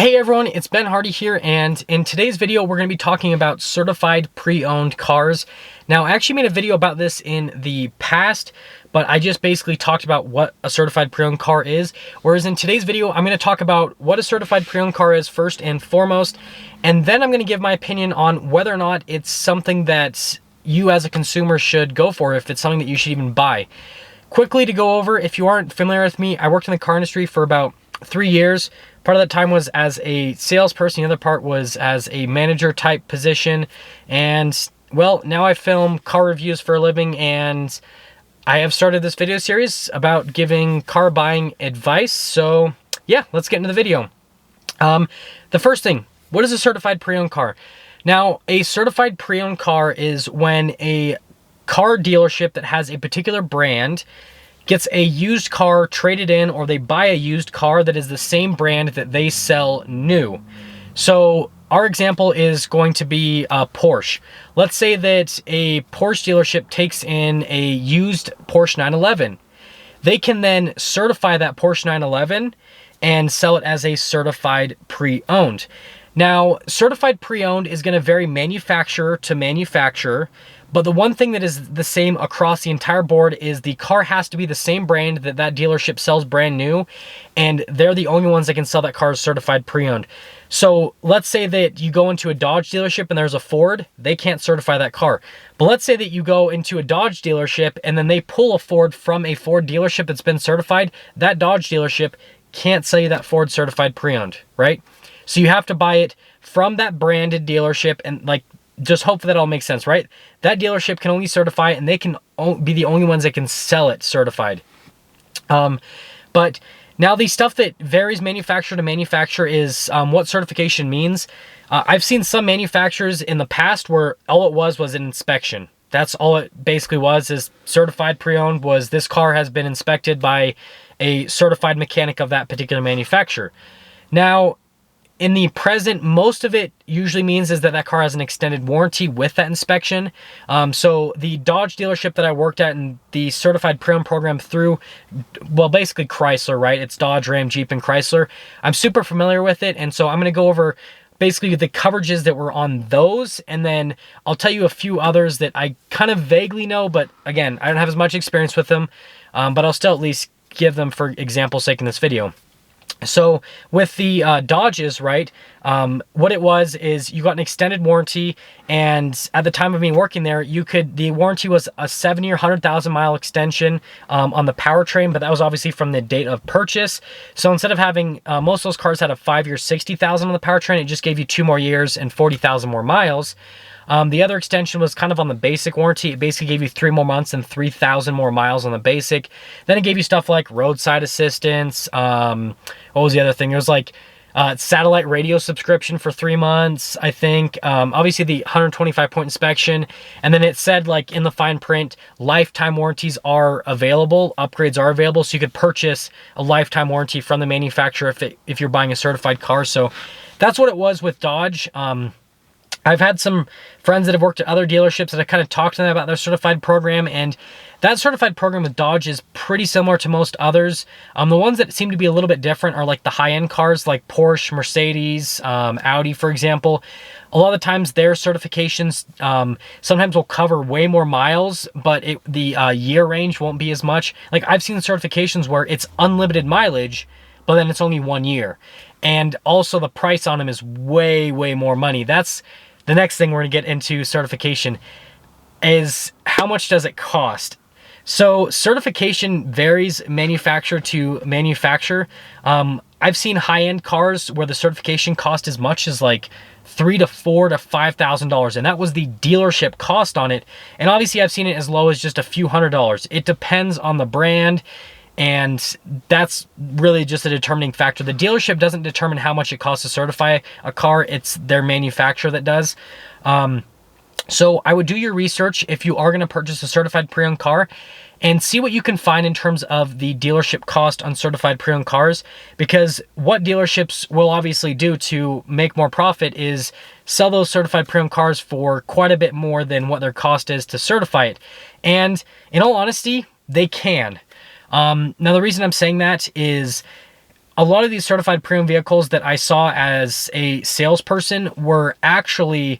Hey everyone, it's Ben Hardy here, and in today's video we're going to be talking about certified pre-owned cars. Now, I actually made a video about this in the past, but I just basically talked about what a certified pre-owned car is, whereas in today's video I'm going to talk about what a certified pre-owned car is first and foremost, and then I'm going to give my opinion on whether or not it's something that you as a consumer should go for, if it's something that you should even buy. Quickly to go over, if you aren't familiar with me, I worked in the car industry for about 3 years. Part of that time was as a salesperson, the other part was as a manager type position. And well, now I film car reviews for a living, and I have started this video series about giving car buying advice. So yeah, let's get into the video. The first thing, what is a certified pre-owned car? Now, a certified pre-owned car is when a car dealership that has a particular brand gets a used car traded in, or they buy a used car that is the same brand that they sell new. So our example is going to be a Porsche. Let's say that a Porsche dealership takes in a used Porsche 911. They can then certify that Porsche 911 and sell it as a certified pre-owned. Now, certified pre-owned is going to vary manufacturer to manufacturer, but the one thing that is the same across the entire board is the car has to be the same brand that that dealership sells brand new, and they're the only ones that can sell that car as certified pre-owned. So let's say that you go into a Dodge dealership and there's a Ford, they can't certify that car. But let's say that you go into a Dodge dealership and then they pull a Ford from a Ford dealership that's been certified, that Dodge dealership can't sell you that Ford certified pre-owned, right? So you have to buy it from that branded dealership, and just hope that all makes sense, right? That dealership can only certify it, and they can be the only ones that can sell it certified. But now the stuff that varies manufacturer to manufacturer is what certification means. I've seen some manufacturers in the past where all it was an inspection. That's all it basically was, is certified pre-owned was this car has been inspected by a certified mechanic of that particular manufacturer. Now, in the present, most of it usually means is that that car has an extended warranty with that inspection. So the Dodge dealership that I worked at in the certified pre-owned program through, well, basically Chrysler, right? It's Dodge, Ram, Jeep, and Chrysler. I'm super familiar with it, and so I'm going to go over basically the coverages that were on those, and then I'll tell you a few others that I kind of vaguely know, but again, I don't have as much experience with them, but I'll still at least give them for example's sake in this video. So with the Dodges, right, what it was is you got an extended warranty, and at the time of me working there, the warranty was a 70 or 100,000 mile extension on the powertrain, but that was obviously from the date of purchase. So instead of having, most of those cars had a 5-year 60,000 on the powertrain, it just gave you 2 more years and 40,000 more miles. The other extension was kind of on the basic warranty. It basically gave you 3 more months and 3,000 more miles on the basic. Then it gave you stuff like roadside assistance. What was the other thing? It was like satellite radio subscription for 3 months, I think. Obviously the 125-point inspection. And then it said, like, in the fine print, lifetime warranties are available. Upgrades are available. So you could purchase a lifetime warranty from the manufacturer if you're buying a certified car. So that's what it was with Dodge. I've had some friends that have worked at other dealerships that I kind of talked to them about their certified program, and that certified program with Dodge is pretty similar to most others. The ones that seem to be a little bit different are like the high-end cars like Porsche, Mercedes, Audi, for example. A lot of the times their certifications sometimes will cover way more miles, but the year range won't be as much. Like, I've seen certifications where it's unlimited mileage, but then it's only 1 year. And also the price on them is way, way more money. That's the next thing we're going to get into certification, is how much does it cost? So certification varies manufacturer to manufacturer. I've seen high-end cars where the certification cost as much as like $3,000 to $4,000 to $5,000, and that was the dealership cost on it. And obviously I've seen it as low as just a few $100s. It depends on the brand, and that's really just a determining factor. The dealership doesn't determine how much it costs to certify a car. It's their manufacturer that does. So I would do your research if you are going to purchase a certified pre-owned car, and see what you can find in terms of the dealership cost on certified pre-owned cars, because what dealerships will obviously do to make more profit is sell those certified pre-owned cars for quite a bit more than what their cost is to certify it. And in all honesty, they can. Now, the reason I'm saying that is a lot of these certified pre-owned vehicles that I saw as a salesperson were actually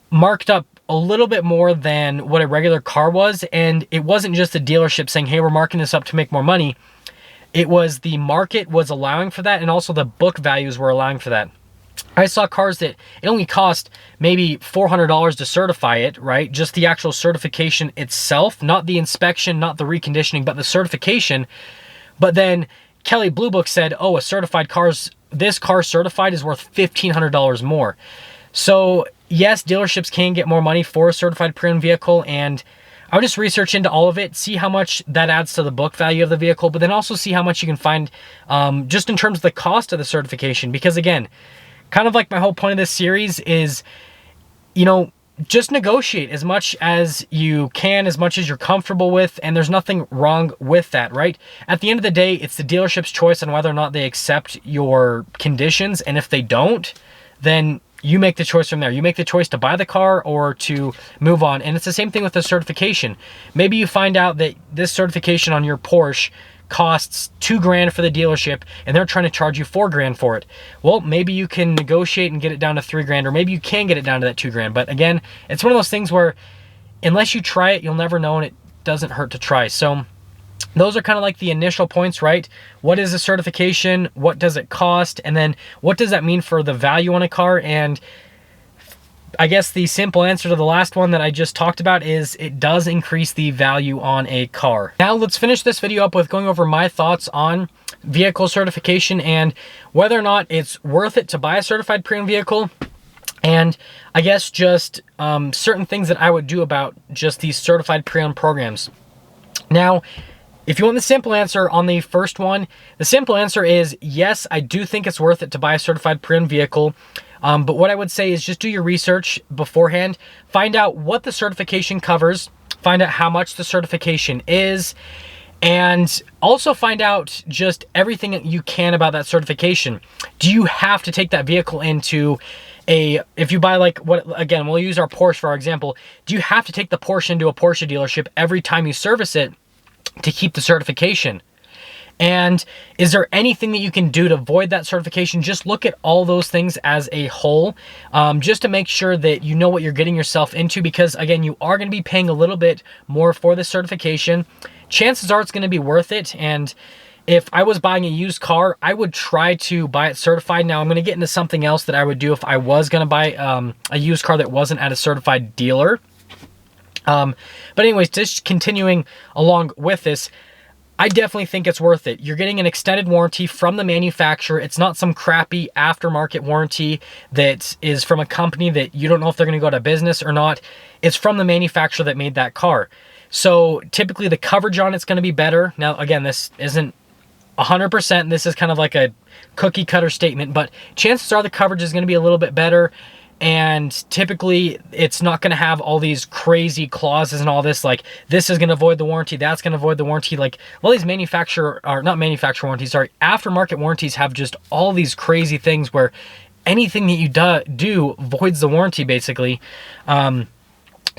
marked up a little bit more than what a regular car was. And it wasn't just the dealership saying, hey, we're marking this up to make more money. It was the market was allowing for that, and also the book values were allowing for that. I saw cars that it only cost maybe $400 to certify it, right? Just the actual certification itself, not the inspection, not the reconditioning, but the certification. But then Kelley Blue Book said, oh, this car certified is worth $1,500 more. So yes, dealerships can get more money for a certified pre-owned vehicle, and I would just research into all of it, see how much that adds to the book value of the vehicle, but then also see how much you can find just in terms of the cost of the certification. Because again, kind of like my whole point of this series is, just negotiate as much as you can, as much as you're comfortable with, and there's nothing wrong with that, right? At the end of the day, it's the dealership's choice on whether or not they accept your conditions, and if they don't, then you make the choice from there. You make the choice to buy the car or to move on. And it's the same thing with the certification. Maybe you find out that this certification on your Porsche costs $2,000 for the dealership and they're trying to charge you $4,000 for it. Well, maybe you can negotiate and get it down to $3,000, or maybe you can get it down to that $2,000. But again, it's one of those things where unless you try it, you'll never know, and it doesn't hurt to try. So those are kind of like the initial points, right? What is a certification? What does it cost? And then what does that mean for the value on a car? And I guess the simple answer to the last one that I just talked about is it does increase the value on a car. Now let's finish this video up with going over my thoughts on vehicle certification and whether or not it's worth it to buy a certified pre-owned vehicle. And I guess just certain things that I would do about just these certified pre-owned programs. Now, if you want the simple answer on the first one, the simple answer is yes, I do think it's worth it to buy a certified pre-owned vehicle. But what I would say is just do your research beforehand. Find out what the certification covers. Find out how much the certification is. And also find out just everything that you can about that certification. Do you have to take that vehicle into if you buy again, we'll use our Porsche for our example. Do you have to take the Porsche into a Porsche dealership every time you service it to keep the certification? And is there anything that you can do to avoid that certification? Just look at all those things as a whole, just to make sure that you know what you're getting yourself into, because again, you are going to be paying a little bit more for the certification. Chances are it's going to be worth it. And if I was buying a used car, I would try to buy it certified. Now I'm going to get into something else that I would do if I was going to buy a used car that wasn't at a certified dealer. But anyways, just continuing along with this, I definitely think it's worth it. You're getting an extended warranty from the manufacturer. It's not some crappy aftermarket warranty that is from a company that you don't know if they're going to go out of business or not. It's from the manufacturer that made that car. So typically the coverage on it's going to be better. Now, again, this isn't 100%. This is kind of like a cookie cutter statement, but chances are the coverage is going to be a little bit better. And typically it's not going to have all these crazy clauses and all this, like this is going to void the warranty, that's going to void the warranty. Like all these aftermarket warranties have just all these crazy things where anything that you do voids the warranty basically. So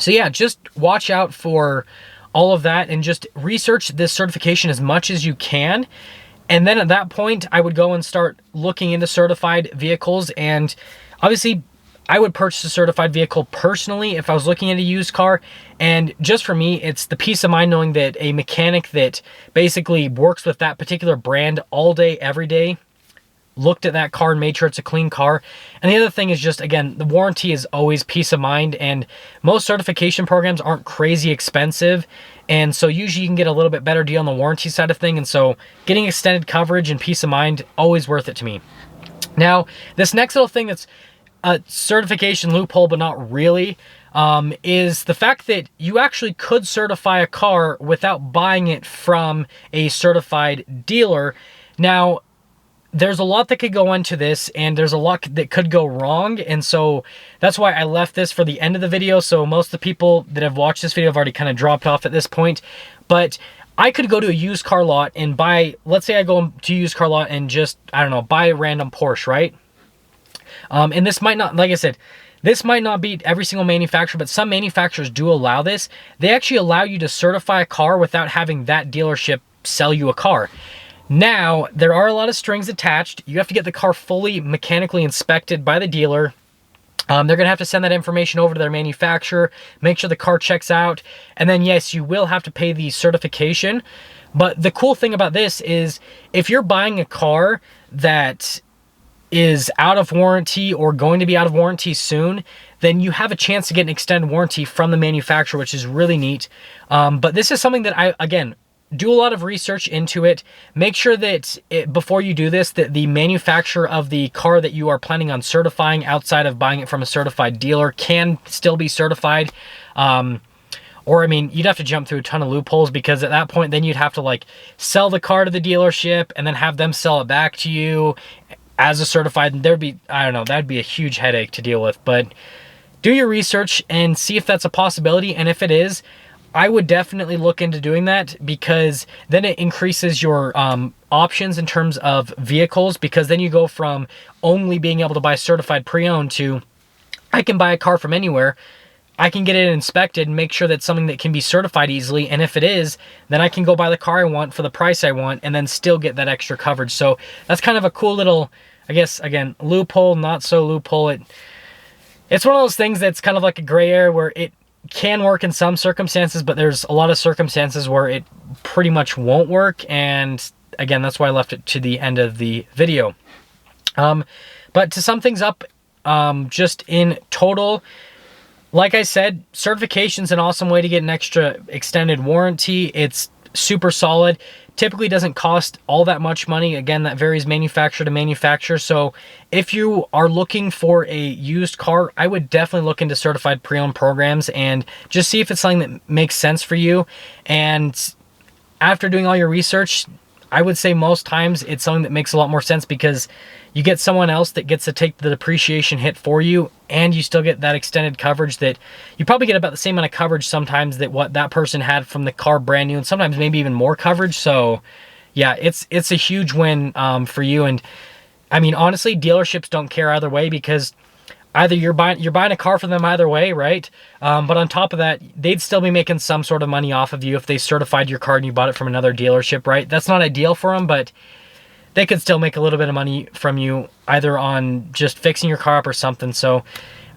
yeah, just watch out for all of that and just research this certification as much as you can. And then at that point, I would go and start looking into certified vehicles. And obviously, I would purchase a certified vehicle personally if I was looking at a used car. And just for me, it's the peace of mind knowing that a mechanic that basically works with that particular brand all day, every day, looked at that car and made sure it's a clean car. And the other thing is just, again, the warranty is always peace of mind. And most certification programs aren't crazy expensive. And so usually you can get a little bit better deal on the warranty side of thing. And so getting extended coverage and peace of mind, always worth it to me. Now, this next little thing that's a certification loophole, but not really, is the fact that you actually could certify a car without buying it from a certified dealer. Now, there's a lot that could go into this, and there's a lot that could go wrong, and so that's why I left this for the end of the video. So most of the people that have watched this video have already kind of dropped off at this point, but I could go to a used car lot and buy, let's say I go to a used car lot and just, I don't know, buy a random Porsche, right? And this might not, like I said, this might not be every single manufacturer, but some manufacturers do allow this. They actually allow you to certify a car without having that dealership sell you a car. Now, there are a lot of strings attached. You have to get the car fully mechanically inspected by the dealer. They're going to have to send that information over to their manufacturer, make sure the car checks out, and then yes, you will have to pay the certification. But the cool thing about this is if you're buying a car that is out of warranty or going to be out of warranty soon, then you have a chance to get an extended warranty from the manufacturer, which is really neat. But this is something that again, do a lot of research into it. Make sure that before you do this, that the manufacturer of the car that you are planning on certifying outside of buying it from a certified dealer can still be certified. Or, I mean, you'd have to jump through a ton of loopholes, because at that point, then you'd have to like sell the car to the dealership and then have them sell it back to you as a certified. And there'd be, I don't know, that'd be a huge headache to deal with. But do your research and see if that's a possibility. And if it is, I would definitely look into doing that, because then it increases your options in terms of vehicles, because then you go from only being able to buy certified pre-owned to I can buy a car from anywhere. I can get it inspected and make sure that's something that can be certified easily. And if it is, then I can go buy the car I want for the price I want and then still get that extra coverage. So that's kind of a cool little, I guess, again, loophole, not so loophole. It's one of those things that's kind of like a gray area where it can work in some circumstances, but there's a lot of circumstances where it pretty much won't work. And again, that's why I left it to the end of the video. But to sum things up, just in total, like I said, certification's an awesome way to get an extra extended warranty. It's super solid. Typically doesn't cost all that much money. Again, that varies manufacturer to manufacturer. So if you are looking for a used car, I would definitely look into certified pre-owned programs and just see if it's something that makes sense for you. And after doing all your research, I would say most times it's something that makes a lot more sense, because you get someone else that gets to take the depreciation hit for you, and you still get that extended coverage that you probably get about the same amount of coverage sometimes that what that person had from the car brand new, and sometimes maybe even more coverage. So yeah, it's a huge win for you. And I mean, honestly, dealerships don't care either way, because either you're buying a car for them either way, right? But on top of that, they'd still be making some sort of money off of you if they certified your car and you bought it from another dealership, right? That's not ideal for them, but they could still make a little bit of money from you either on just fixing your car up or something. So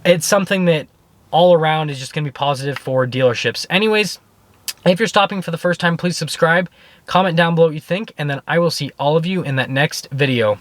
it's something that all around is just going to be positive for dealerships. Anyways, if you're stopping for the first time, please subscribe, comment down below what you think, and then I will see all of you in that next video.